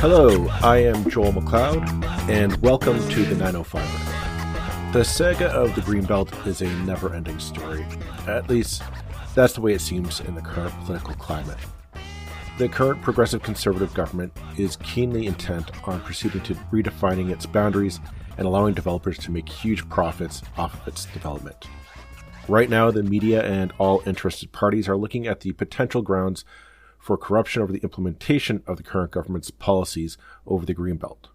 Hello, I am Joel McLeod, and welcome to the 905. The saga of the Greenbelt is a never-ending story. At least, that's the way it seems in the current political climate. The current progressive conservative government is keenly intent on proceeding to redefining its boundaries and allowing developers to make huge profits off of its development. Right now, the media and all interested parties are looking at the potential grounds for corruption over the implementation of the current government's policies over the Greenbelt.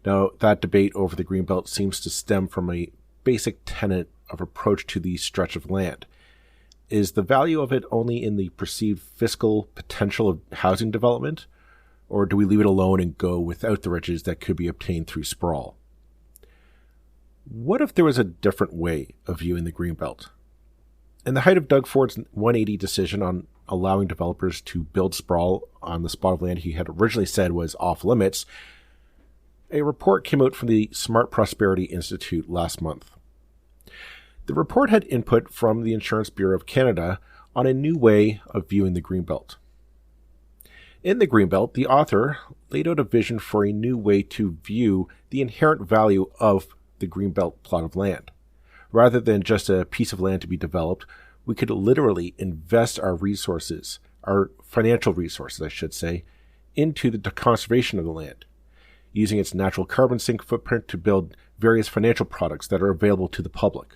Now, that debate over the Greenbelt seems to stem from a basic tenet of approach to the stretch of land. Is the value of it only in the perceived fiscal potential of housing development, or do we leave it alone and go without the riches that could be obtained through sprawl? What if there was a different way of viewing the Greenbelt? In the height of Doug Ford's 180 decision on allowing developers to build sprawl on the spot of land he had originally said was off limits, a report came out from the Smart Prosperity Institute last month. The report had input from the Insurance Bureau of Canada on a new way of viewing the Greenbelt. In the Greenbelt, the author laid out a vision for a new way to view the inherent value of the Greenbelt plot of land. Rather than just a piece of land to be developed, we could literally invest our resources, our financial resources, I should say, into the conservation of the land, using its natural carbon sink footprint to build various financial products that are available to the public.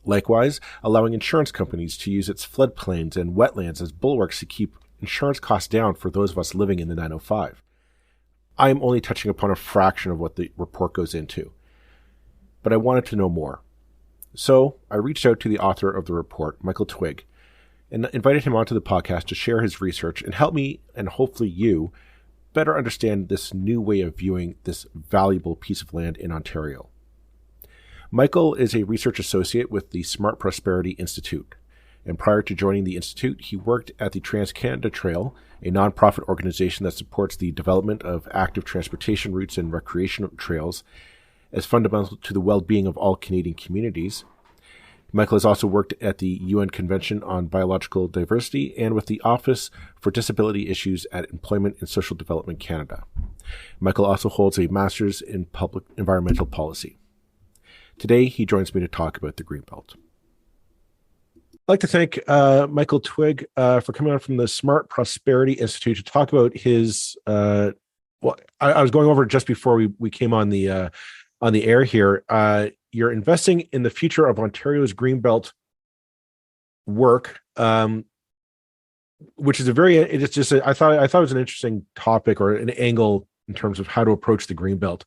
Likewise, allowing insurance companies to use its floodplains and wetlands as bulwarks to keep insurance costs down for those of us living in the 905. I am only touching upon a fraction of what the report goes into, but I wanted to know more. So I reached out to the author of the report, Michael Twigg, and invited him onto the podcast to share his research and help me, and hopefully you, better understand this new way of viewing this valuable piece of land in Ontario. Michael is a research associate with the Smart Prosperity Institute, and prior to joining the Institute, he worked at the Trans-Canada Trail, a nonprofit organization that supports the development of active transportation routes and recreational trails as fundamental to the well-being of all Canadian communities. Michael has also worked at the UN Convention on Biological Diversity and with the Office for Disability Issues at Employment and Social Development Canada. Michael also holds a Master's in Public Environmental Policy. Today, he joins me to talk about the Greenbelt. I'd like to thank Michael Twigg for coming on from the Smart Prosperity Institute to talk about his, I was going over it just before we came on the air here. You're investing in the future of Ontario's Greenbelt work, which is I thought it was an interesting topic or an angle in terms of how to approach the Greenbelt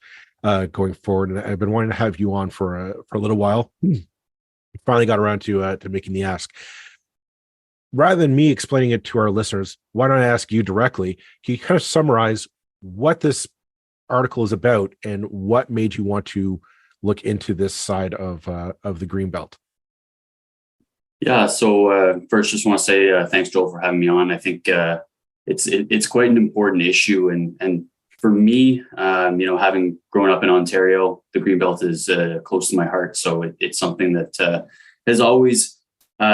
going forward. And I've been wanting to have you on for a little while. Finally got around to making the ask. Rather than me explaining it to our listeners, why don't I ask you directly? Can you kind of summarize what this article is about and what made you want to look into this side of the Greenbelt? Yeah. So first, just want to say thanks, Joel, for having me on. I think it's quite an important issue, and for me, having grown up in Ontario, the Greenbelt is close to my heart. So it's something that has always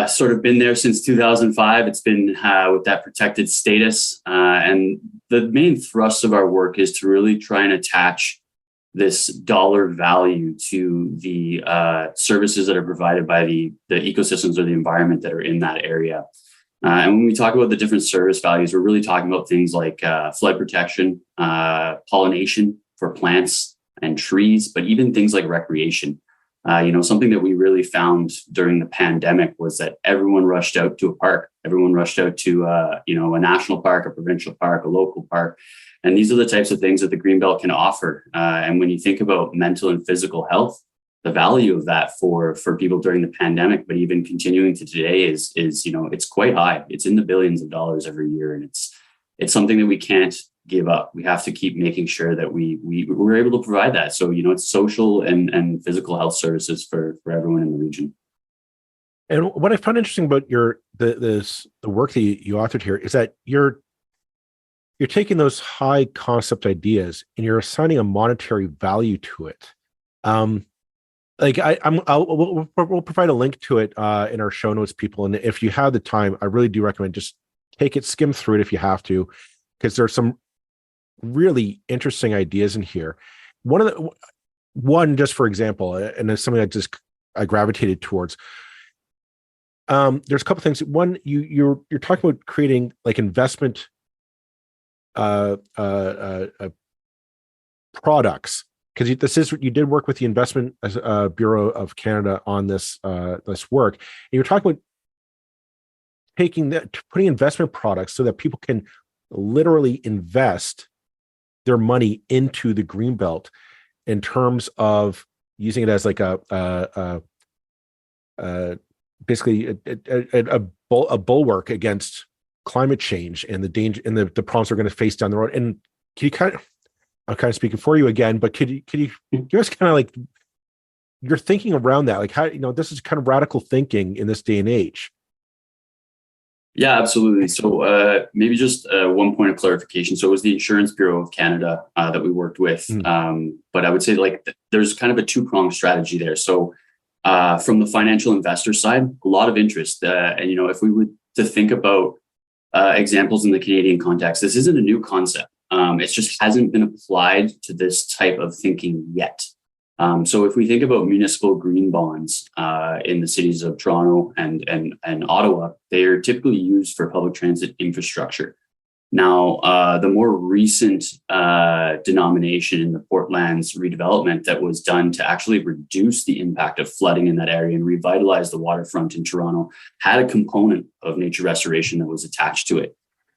sort of been there since 2005. It's been with that protected status. And the main thrust of our work is to really try and attach this dollar value to the services that are provided by the ecosystems or the environment that are in that area. And when we talk about the different service values, we're really talking about things like flood protection, pollination for plants and trees, but even things like recreation. Something that we really found during the pandemic was that everyone rushed out to a park. Everyone rushed out to, a national park, a provincial park, a local park. And these are the types of things that the Greenbelt can offer. And when you think about mental and physical health, the value of that for people during the pandemic, but even continuing to today is it's quite high. It's in the billions of dollars every year. And it's something that we can't give up. We have to keep making sure that we're able to provide that. So, it's social and physical health services for everyone in the region. And what I found interesting about the work that you authored here is that you're taking those high concept ideas and you're assigning a monetary value to it. We'll provide a link to it in our show notes, people. And if you have the time, I really do recommend just skim through it if you have to, because there's some really interesting ideas in here. One, just for example, and it's something I gravitated towards. There's a couple things. One, you're talking about creating like investment products, because you did work with the Investment Bureau of Canada on this work, and you're talking about putting investment products so that people can literally invest their money into the Greenbelt in terms of using it as like basically a bulwark against climate change and the danger and the problems we're going to face down the road. And can you I'm kind of speaking for you again, but could you give us kind of like your thinking around that? Like how, this is kind of radical thinking in this day and age. Yeah, absolutely. So maybe just one point of clarification. So it was the Insurance Bureau of Canada that we worked with. But I would say like there's kind of a two-pronged strategy there. So from the financial investor side, a lot of interest. And, if we were to think about examples in the Canadian context, this isn't a new concept. It just hasn't been applied to this type of thinking yet. So if we think about municipal green bonds in the cities of Toronto and Ottawa, they are typically used for public transit infrastructure. Now, the more recent denomination in the Portland's redevelopment that was done to actually reduce the impact of flooding in that area and revitalize the waterfront in Toronto had a component of nature restoration that was attached to it.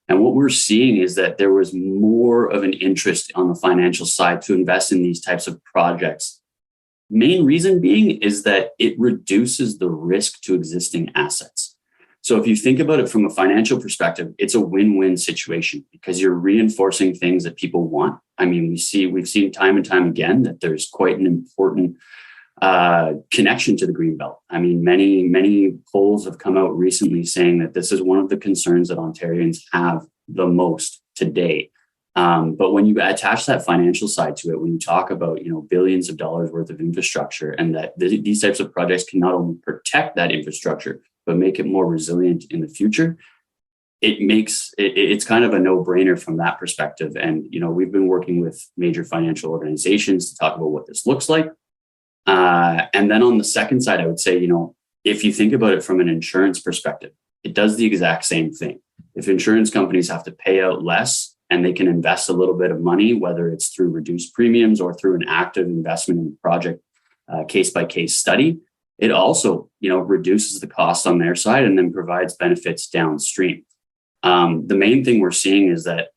And what we're seeing is that there was more of an interest on the financial side to invest in these types of projects. Main reason being is that it reduces the risk to existing assets. So if you think about it from a financial perspective, it's a win-win situation because you're reinforcing things that people want. I mean, we've seen time and time again that there's quite an important connection to the Greenbelt. I mean, many polls have come out recently saying that this is one of the concerns that Ontarians have the most today. But when you attach that financial side to it, when you talk about, billions of dollars worth of infrastructure and that these types of projects can not only protect that infrastructure, but make it more resilient in the future, it's kind of a no-brainer from that perspective. And, we've been working with major financial organizations to talk about what this looks like. And then on the second side, I would say, if you think about it from an insurance perspective, it does the exact same thing. If insurance companies have to pay out less and they can invest a little bit of money, whether it's through reduced premiums or through an active investment in the project case-by-case study, it also, reduces the cost on their side and then provides benefits downstream. The main thing we're seeing is that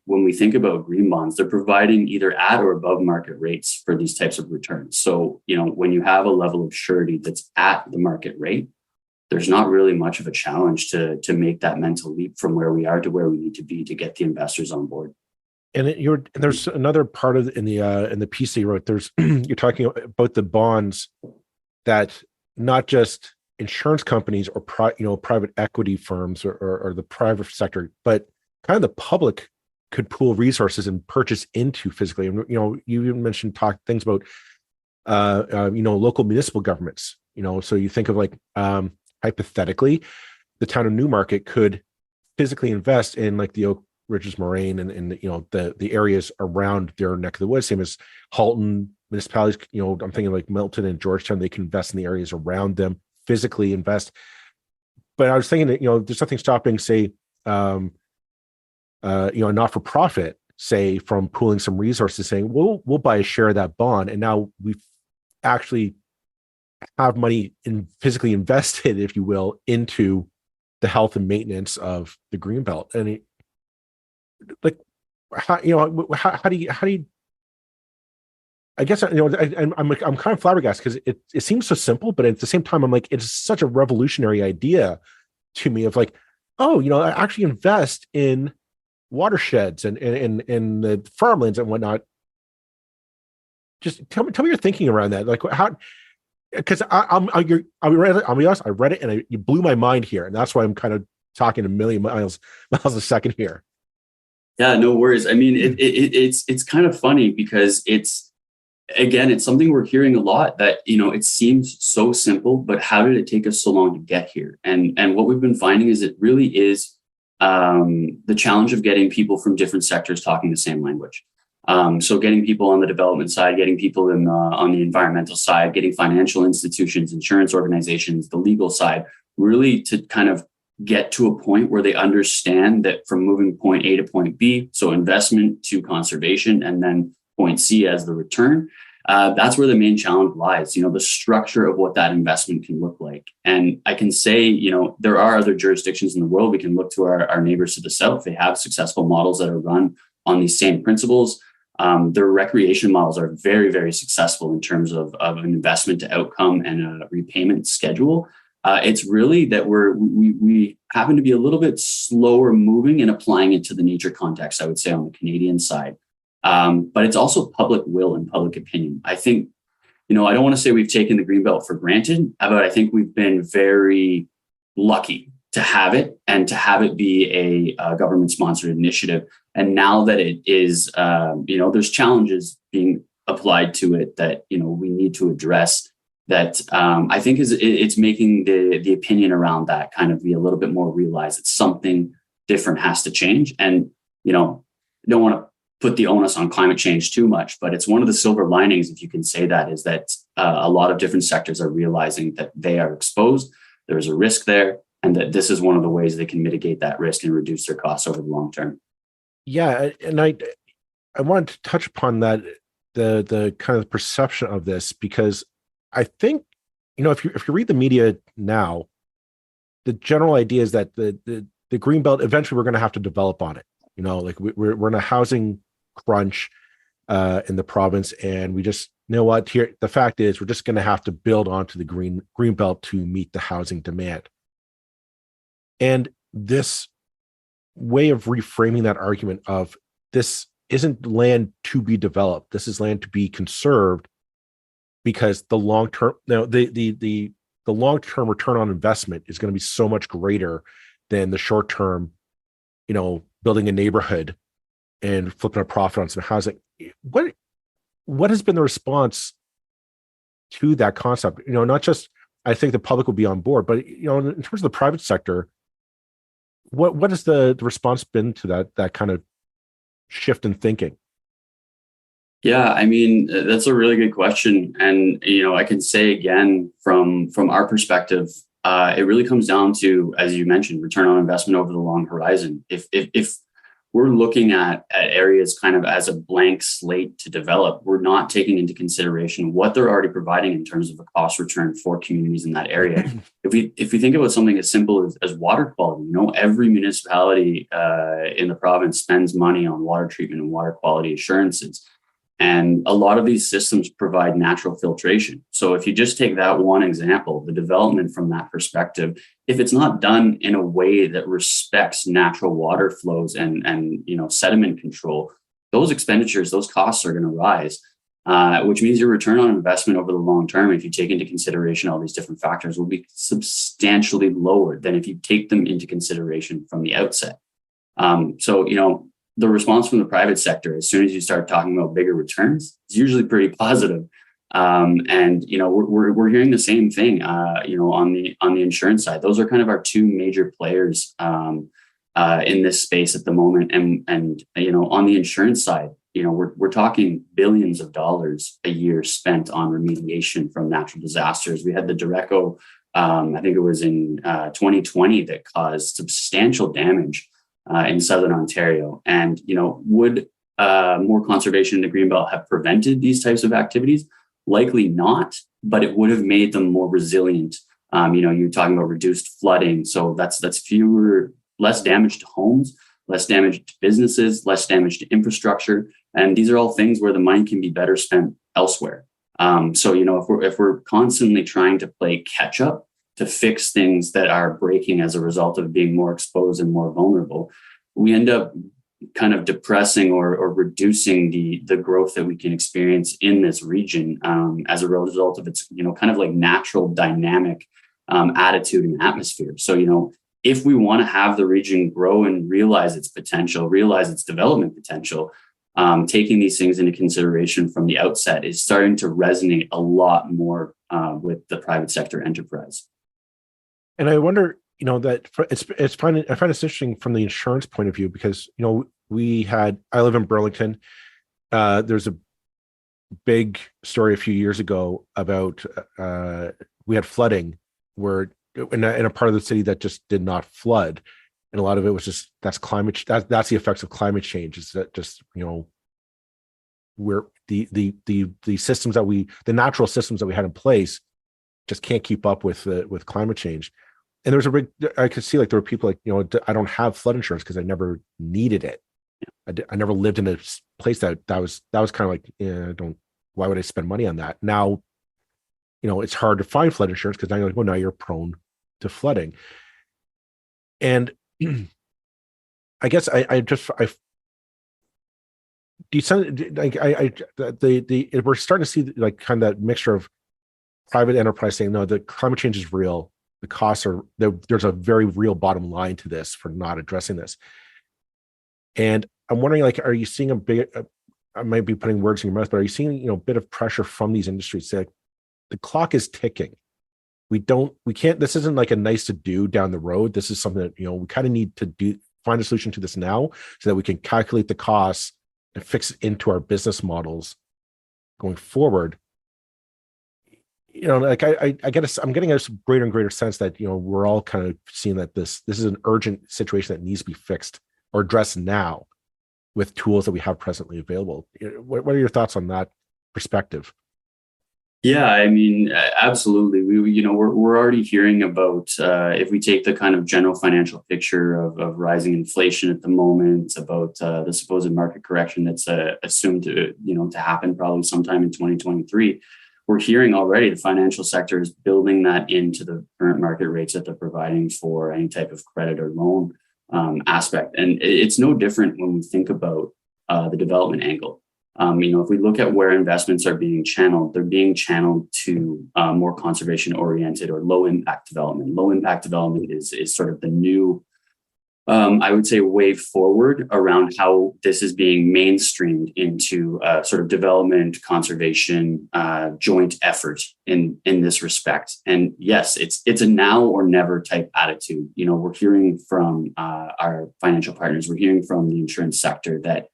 when we think about green bonds, they're providing either at or above market rates for these types of returns. So, when you have a level of surety that's at the market rate, there's not really much of a challenge to make that mental leap from where we are to where we need to be to get the investors on board. And there's another part of in the piece that you wrote. You're talking about the bonds that not just insurance companies or private equity firms or the private sector, but kind of the public could pool resources and purchase into physically. And you even mentioned things about local municipal governments. So you think of like hypothetically, the town of Newmarket could physically invest in like the Oak Ridges Moraine and the areas around their neck of the woods, same as Halton municipalities. I'm thinking like Milton and Georgetown, they can invest in the areas around them, physically invest. But I was thinking that there's nothing stopping, say, a not-for-profit, say, from pooling some resources, saying we'll buy a share of that bond, and now we actually have money physically invested, if you will, into the health and maintenance of the Greenbelt. And how do you? I guess I'm kind of flabbergasted because it seems so simple, but at the same time, I'm like, it's such a revolutionary idea to me of like, I actually invest in watersheds and in the farmlands and whatnot. Just tell me your thinking around that. Like how, because I'll be honest, I read it and you blew my mind here, and that's why I'm kind of talking a million miles a second here. Yeah, no worries. I mean, it's kind of funny because it's something we're hearing a lot that, it seems so simple, but how did it take us so long to get here? And what we've been finding is it really is the challenge of getting people from different sectors talking the same language. So getting people on the development side, getting people on the environmental side, getting financial institutions, insurance organizations, the legal side, really to kind of get to a point where they understand that from moving point A to point B, so investment to conservation, and then point C as the return, that's where the main challenge lies, the structure of what that investment can look like. And I can say, there are other jurisdictions in the world. We can look to our neighbors to the south. They have successful models that are run on these same principles. Their recreation models are very, very successful in terms of an investment to outcome and a repayment schedule. It's really that we happen to be a little bit slower moving and applying it to the nature context, I would say, on the Canadian side. But it's also public will and public opinion. I think, I don't want to say we've taken the Greenbelt for granted, but I think we've been very lucky to have it and to have it be a government-sponsored initiative. And now that it is, there's challenges being applied to it that, we need to address that I think it's making the opinion around that kind of be a little bit more realized that something different has to change. And, I don't want to put the onus on climate change too much, but it's one of the silver linings, if you can say that, is that a lot of different sectors are realizing that they are exposed, there's a risk there, and that this is one of the ways they can mitigate that risk and reduce their costs over the long term. Yeah, and I wanted to touch upon that, the kind of perception of this, because I think, if you read the media now, the general idea is that the Greenbelt, eventually we're going to have to develop on it. Like we're in a housing crunch in the province, and we just, what, here the fact is we're just going to have to build onto the Greenbelt to meet the housing demand. And this way of reframing that argument of this isn't land to be developed, this is land to be conserved, because the long term, the long term return on investment is going to be so much greater than the short term, building a neighborhood and flipping a profit on some housing. What has been the response to that concept? Not just, I think the public will be on board, but in terms of the private sector, what has the response been to that kind of shift in thinking? Yeah, I mean, that's a really good question. And, I can say again, from our perspective, it really comes down to, as you mentioned, return on investment over the long horizon. If we're looking at areas kind of as a blank slate to develop, we're not taking into consideration what they're already providing in terms of a cost return for communities in that area. If we think about something as simple as water quality, every municipality in the province spends money on water treatment and water quality assurances. And a lot of these systems provide natural filtration. So if you just take that one example, the development from that perspective, if it's not done in a way that respects natural water flows and sediment control, those expenditures, those costs are going to rise, which means your return on investment over the long term, if you take into consideration all these different factors, will be substantially lower than if you take them into consideration from the outset. The response from the private sector, as soon as you start talking about bigger returns, is usually pretty positive. We're hearing the same thing, on the insurance side. Those are kind of our two major players in this space at the moment. And on the insurance side, we're talking billions of dollars a year spent on remediation from natural disasters. We had the Derecho, I think it was in 2020, that caused substantial damage in Southern Ontario. And, would more conservation in the Greenbelt have prevented these types of activities? Likely not, but it would have made them more resilient. You're talking about reduced flooding. So that's less damage to homes, less damage to businesses, less damage to infrastructure. And these are all things where the money can be better spent elsewhere. If we're constantly trying to play catch up to fix things that are breaking as a result of being more exposed and more vulnerable, we end up kind of depressing or reducing the growth that we can experience in this region as a result of its, kind of like natural dynamic attitude and atmosphere. So, if we want to have the region grow and realize its potential, realize its development potential, taking these things into consideration from the outset is starting to resonate a lot more with the private sector enterprise. And I wonder, that I find it interesting from the insurance point of view, because I live in Burlington. There's a big story a few years ago about we had flooding where in a part of the city that just did not flood, and a lot of it was just that's the effects of climate change. Is that just where the systems the natural systems that we had in place just can't keep up with climate change. And there was I could see like there were people like, I don't have flood insurance because I never needed it. I never lived in a place that was kind of like, why would I spend money on that? Now, it's hard to find flood insurance because now you're like, well, now you're prone to flooding. And I guess we're starting to see like kind of that mixture of private enterprise saying, no, the climate change is real. The costs are there's a very real bottom line to this for not addressing this. And I'm wondering, like, are you seeing I might be putting words in your mouth, but are you seeing, a bit of pressure from these industries to say, like, the clock is ticking. We can't, this isn't like a nice to do down the road. This is something that, we kind of need to find a solution to this now so that we can calculate the costs and fix it into our business models going forward. Like I'm getting a greater and greater sense that, we're all kind of seeing that this is an urgent situation that needs to be fixed or addressed now with tools that we have presently available. What are your thoughts on that perspective? Yeah, I mean, absolutely. We're already hearing about, if we take the kind of general financial picture of rising inflation at the moment, about the supposed market correction that's assumed to happen probably sometime in 2023. We're hearing already the financial sector is building that into the current market rates that they're providing for any type of credit or loan aspect. And it's no different when we think about the development angle. If we look at where investments are being channeled, they're being channeled to more conservation oriented or low impact development. Low impact development is sort of the new, I would say, way forward around how this is being mainstreamed into sort of development, conservation, joint effort in this respect. And yes, it's a now or never type attitude. We're hearing from our financial partners, we're hearing from the insurance sector that,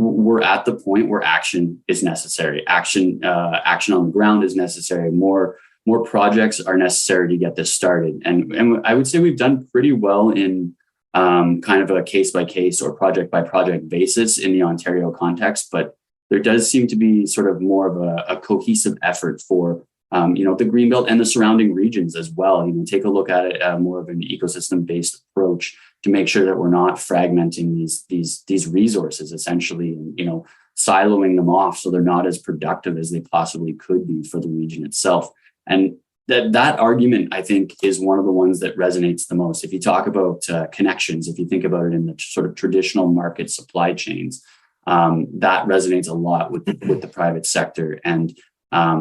we're at the point where action is necessary. Action on the ground is necessary. More projects are necessary to get this started. And I would say we've done pretty well in kind of a case by case or project by project basis in the Ontario context. But there does seem to be sort of more of a cohesive effort for the Greenbelt and the surrounding regions as well. Take a look at it more of an ecosystem based approach to make sure that we're not fragmenting these resources essentially, and siloing them off so they're not as productive as they possibly could be for the region itself. And that argument, I think, is one of the ones that resonates the most. If you talk about connections, if you think about it in the sort of traditional market supply chains, that resonates a lot with the private sector. And there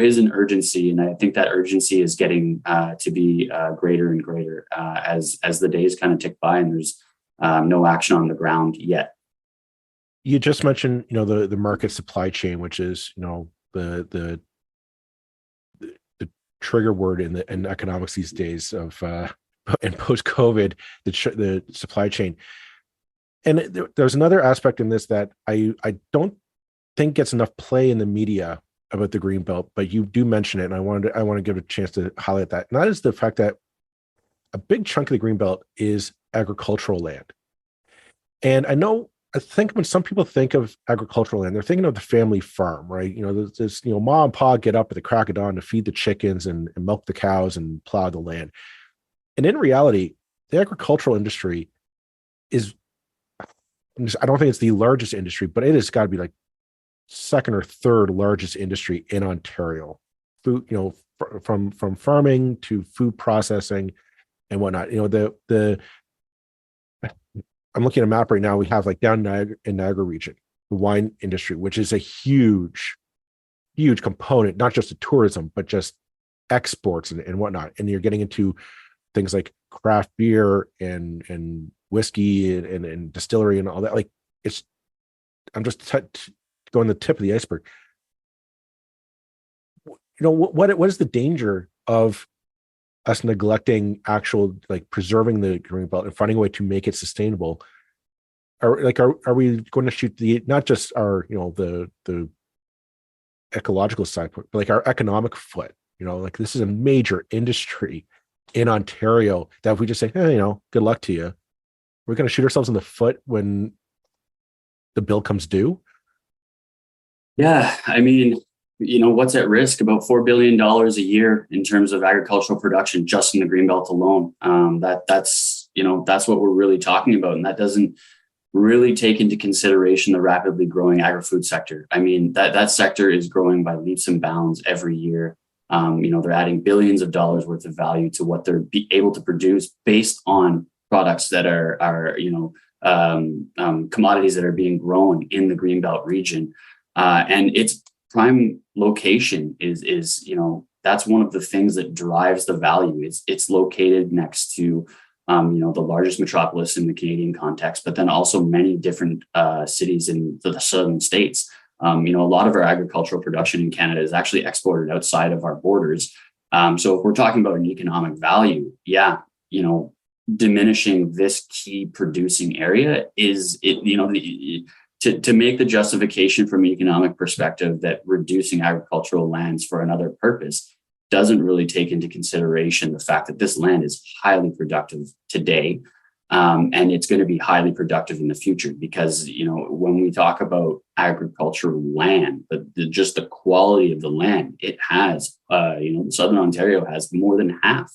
is an urgency, and I think that urgency is getting to be greater and greater as the days kind of tick by, and there's no action on the ground yet. You just mentioned, the market supply chain, which is, the trigger word in economics these days of and post COVID, the supply chain. And there's another aspect in this that I don't think gets enough play in the media about the Greenbelt, but you do mention it, and I want to give a chance to highlight that. And that is the fact that a big chunk of the Greenbelt is agricultural land. And I think when some people think of agricultural land, they're thinking of the family farm, right? There's mom and pa get up at the crack of dawn to feed the chickens and milk the cows and plow the land. And in reality, the agricultural industry is, I don't think it's the largest industry, but it has got to be like second or third largest industry in Ontario. Food, from farming to food processing and whatnot. I'm looking at a map right now. We have like down in Niagara region, the wine industry, which is a huge component, not just of tourism, but just exports and whatnot. And you're getting into things like craft beer and whiskey and distillery and all that. Like I'm just going the tip of the iceberg. What is the danger of us neglecting actual like preserving the green belt and finding a way to make it sustainable, are we going to shoot the not just our the ecological side, but like our economic foot? Like this is a major industry in Ontario that if we just say, hey, good luck to you, we're going to shoot ourselves in the foot when the bill comes due. Yeah, I mean, what's at risk? About $4 billion a year in terms of agricultural production just in the Greenbelt alone. That's what we're really talking about. And that doesn't really take into consideration the rapidly growing agri-food sector. I mean, that sector is growing by leaps and bounds every year. They're adding billions of dollars worth of value to what they're able to produce based on products that are commodities that are being grown in the Greenbelt region. And its prime location is that's one of the things that drives the value. It's located next to the largest metropolis in the Canadian context, but then also many different cities in the southern states. A lot of our agricultural production in Canada is actually exported outside of our borders. So if we're talking about an economic value, diminishing this key producing area to make the justification from an economic perspective that reducing agricultural lands for another purpose doesn't really take into consideration the fact that this land is highly productive today. And it's going to be highly productive in the future because, when we talk about agricultural land, just the quality of the land, it has, Southern Ontario has more than half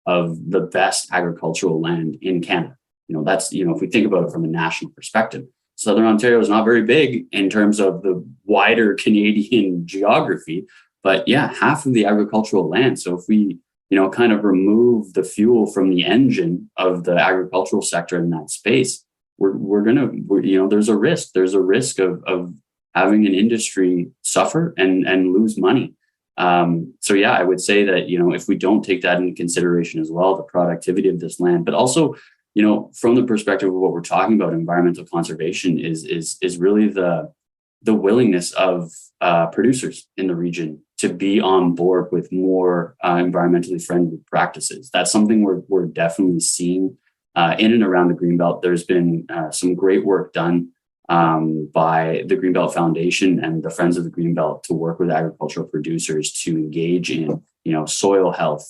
of the best agricultural land in Canada. That's, if we think about it from a national perspective, Southern Ontario is not very big in terms of the wider Canadian geography, but half of the agricultural land. So if we, kind of remove the fuel from the engine of the agricultural sector in that space, there's a risk. There's a risk of having an industry suffer and lose money. I would say that, if we don't take that into consideration as well, the productivity of this land, but also, from the perspective of what we're talking about, environmental conservation is really the willingness of producers in the region to be on board with more environmentally friendly practices. That's something we're definitely seeing in and around the Greenbelt. There's been some great work done by the Greenbelt Foundation and the Friends of the Greenbelt to work with agricultural producers to engage in, soil health,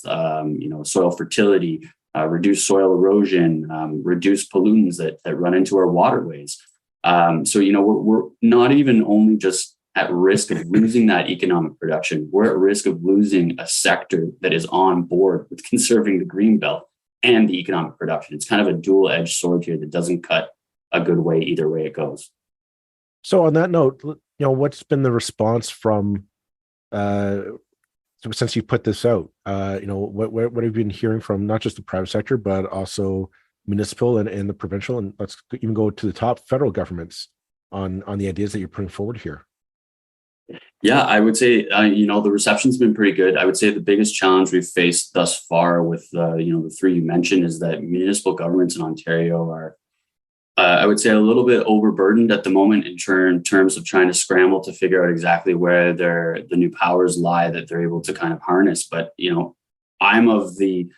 soil fertility, reduce soil erosion, reduce pollutants that run into our waterways. We're not even only just at risk of losing that economic production, we're at risk of losing a sector that is on board with conserving the Greenbelt and the economic production. It's kind of a dual-edged sword here that doesn't cut a good way either way it goes. So on that note, what's been the response from since you put this out? What have you been hearing from not just the private sector, but also municipal and the provincial, and let's even go to the top federal governments on the ideas that you're putting forward here? Yeah, I would say, the reception's been pretty good. I would say the biggest challenge we've faced thus far with, the three you mentioned is that municipal governments in Ontario are, I would say, a little bit overburdened at the moment in terms of trying to scramble to figure out exactly where the new powers lie that they're able to kind of harness. But, I'm of the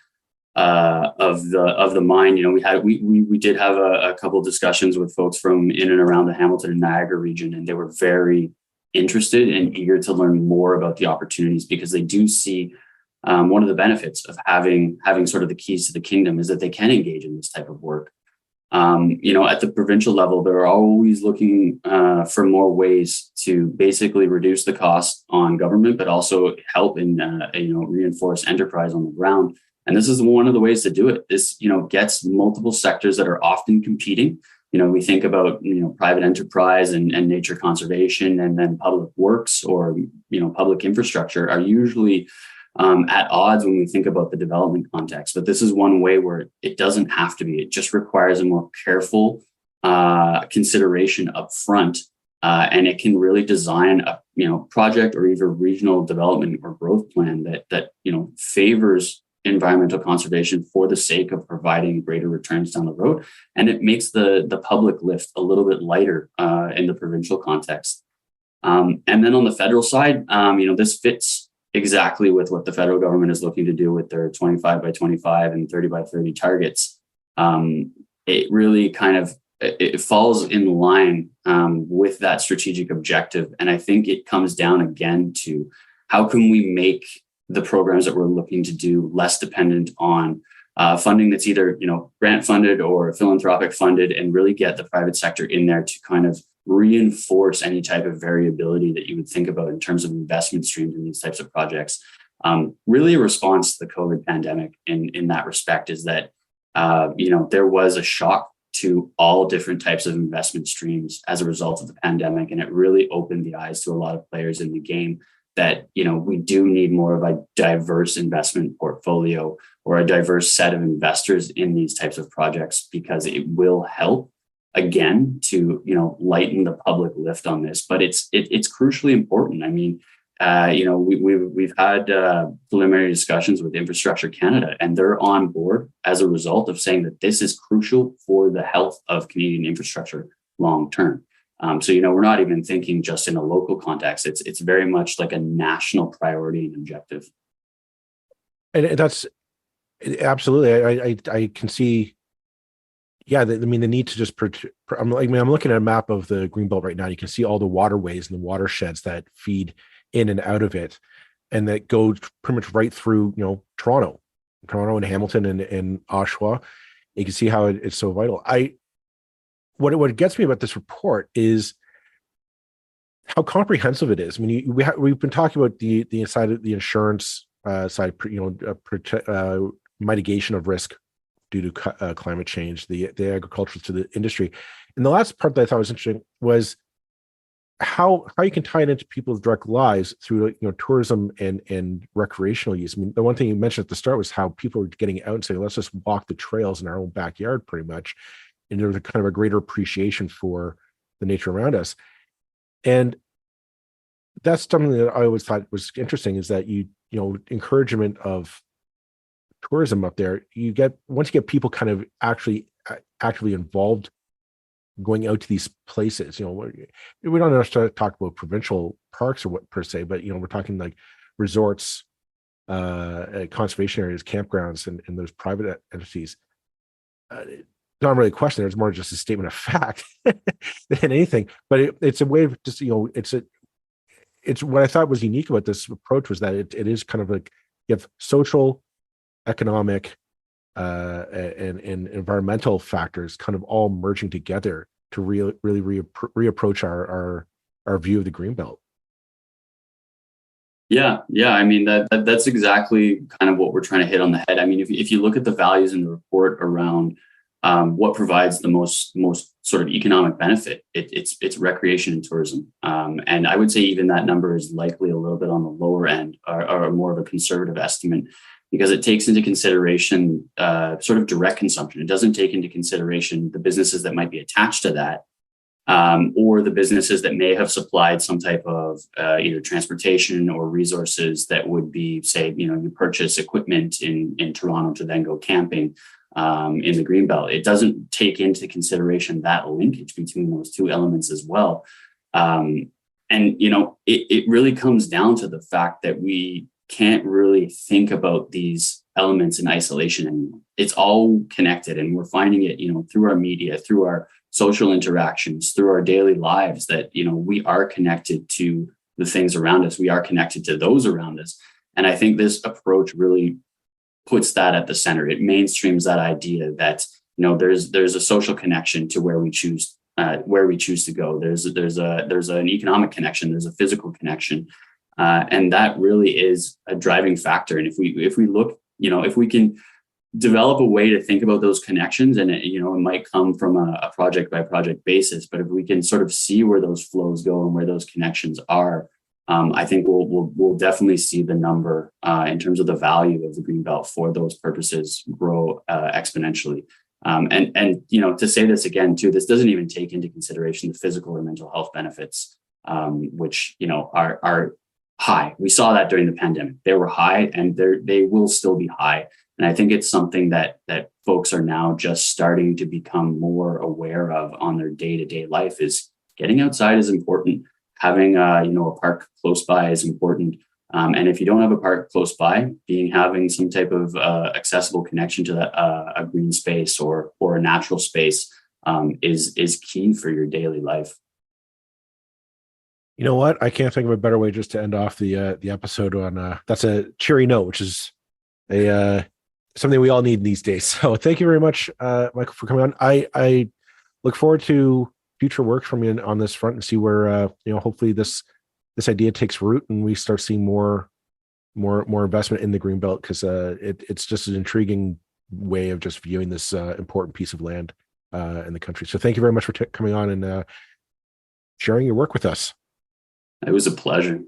mind, we did have a couple of discussions with folks from in and around the Hamilton and Niagara region, and they were very interested and eager to learn more about the opportunities because they do see one of the benefits of having sort of the keys to the kingdom is that they can engage in this type of work. At the provincial level, they're always looking for more ways to basically reduce the cost on government, but also help in reinforce enterprise on the ground. And this is one of the ways to do it. This gets multiple sectors that are often competing. We think about, private enterprise and nature conservation, and then public works or, public infrastructure are usually at odds when we think about the development context. But this is one way where it doesn't have to be. It just requires a more careful consideration up front. And it can really design a, project or even regional development or growth plan that favors environmental conservation for the sake of providing greater returns down the road. And it makes the public lift a little bit lighter in the provincial context. And then on the federal side, this fits exactly with what the federal government is looking to do with their 25 by 25 and 30 by 30 targets. It really kind of it falls in line with that strategic objective. And I think it comes down again to how can we make the programs that we're looking to do less dependent on funding that's either grant funded or philanthropic funded, and really get the private sector in there to kind of reinforce any type of variability that you would think about in terms of investment streams in these types of projects. Really a response to the COVID pandemic in that respect is that there was a shock to all different types of investment streams as a result of the pandemic. And it really opened the eyes to a lot of players in the game that, we do need more of a diverse investment portfolio or a diverse set of investors in these types of projects, because it will help again to, lighten the public lift on this. But it's crucially important. I mean, we've had preliminary discussions with Infrastructure Canada, and they're on board as a result of saying that this is crucial for the health of Canadian infrastructure long term. So we're not even thinking just in a local context. It's very much like a national priority and objective. And that's absolutely. I can see. Yeah, the need to just. I'm looking at a map of the Greenbelt right now. You can see all the waterways and the watersheds that feed in and out of it, and that go pretty much right through Toronto and Hamilton and Oshawa. You can see how it's so vital. What gets me about this report is how comprehensive it is. I mean, we've been talking about the side of the insurance side, mitigation of risk due to climate change, the agriculture to the industry, and the last part that I thought was interesting was how you can tie it into people's direct lives through tourism and recreational use. I mean, the one thing you mentioned at the start was how people are getting out and saying, let's just walk the trails in our own backyard, pretty much. And there's a kind of a greater appreciation for the nature around us. And that's something that I always thought was interesting, is that encouragement of tourism up there, once you get people kind of actually actively involved going out to these places. We don't have to talk about provincial parks or what per se, but we're talking like resorts, conservation areas, campgrounds, and those private entities. Not really a question. There's more just a statement of fact than anything. But it's a way of just it's what I thought was unique about this approach was that it is kind of like you have social, economic, and environmental factors kind of all merging together to really reapproach our view of the Greenbelt. Yeah. I mean, that's exactly kind of what we're trying to hit on the head. I mean, if you look at the values in the report around what provides the most sort of economic benefit, it's recreation and tourism. And I would say even that number is likely a little bit on the lower end, or more of a conservative estimate, because it takes into consideration sort of direct consumption. It doesn't take into consideration the businesses that might be attached to that, or the businesses that may have supplied some type of either transportation or resources that would be, say, you purchase equipment in Toronto to then go camping in the Greenbelt. It doesn't take into consideration that linkage between those two elements as well. And it really comes down to the fact that we can't really think about these elements in isolation anymore. It's all connected, and we're finding it, through our media, through our social interactions, through our daily lives, that, we are connected to the things around us. We are connected to those around us. And I think this approach really puts that at the center. It mainstreams that idea that, there's a social connection to where we choose to go. There's an economic connection. There's a physical connection. And that really is a driving factor. And if we look, if we can develop a way to think about those connections, and it might come from a project by project basis, but if we can sort of see where those flows go and where those connections are, I think we'll definitely see the number in terms of the value of the Greenbelt for those purposes grow exponentially. And to say this again too, this doesn't even take into consideration the physical or mental health benefits, which are high. We saw that during the pandemic. They were high, and they will still be high. And I think it's something that folks are now just starting to become more aware of on their day-to-day life. Is getting outside is important. Having a park close by is important. And if you don't have a park close by, having some type of accessible connection to that, a green space or a natural space is key for your daily life. You know what? I can't think of a better way just to end off the episode on. That's a cheery note, which is something we all need these days. So thank you very much, Michael, for coming on. I look forward to future work from you on this front and see where hopefully this idea takes root and we start seeing more investment in the Greenbelt, because it's just an intriguing way of just viewing this important piece of land in the country. So thank you very much for coming on and sharing your work with us. It was a pleasure.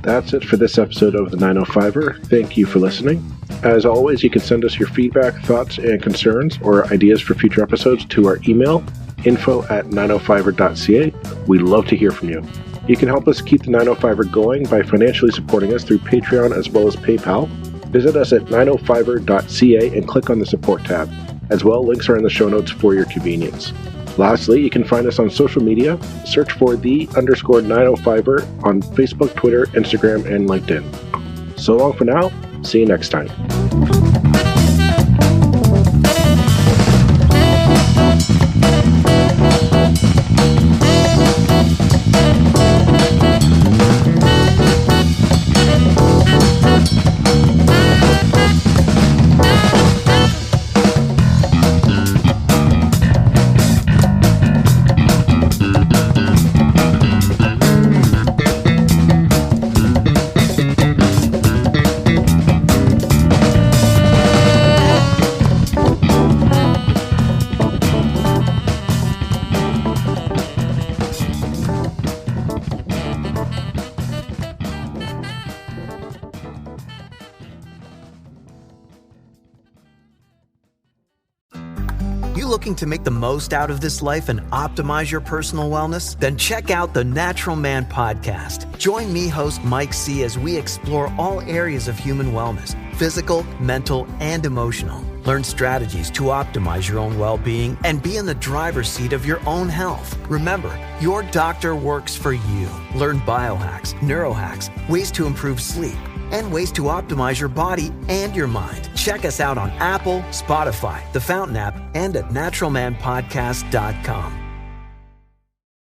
That's it for this episode of the 905er. Thank you for listening. As always, you can send us your feedback, thoughts, and concerns or ideas for future episodes to our email, info@905er.ca. We love to hear from you. You can help us keep the 905er going by financially supporting us through Patreon as well as PayPal. Visit us at 905er.ca and click on the support tab. As well, links are in the show notes for your convenience. Lastly, you can find us on social media. Search for _905er on Facebook, Twitter, Instagram, and LinkedIn. So long for now. See you next time. Looking to make the most out of this life and optimize your personal wellness? Then check out the Natural Man Podcast. Join me, host Mike C., as we explore all areas of human wellness, physical, mental, and emotional. Learn strategies to optimize your own well-being and be in the driver's seat of your own health. Remember, your doctor works for you. Learn biohacks, neurohacks, ways to improve sleep, and ways to optimize your body and your mind. Check us out on Apple, Spotify, the Fountain app, and at naturalmanpodcast.com.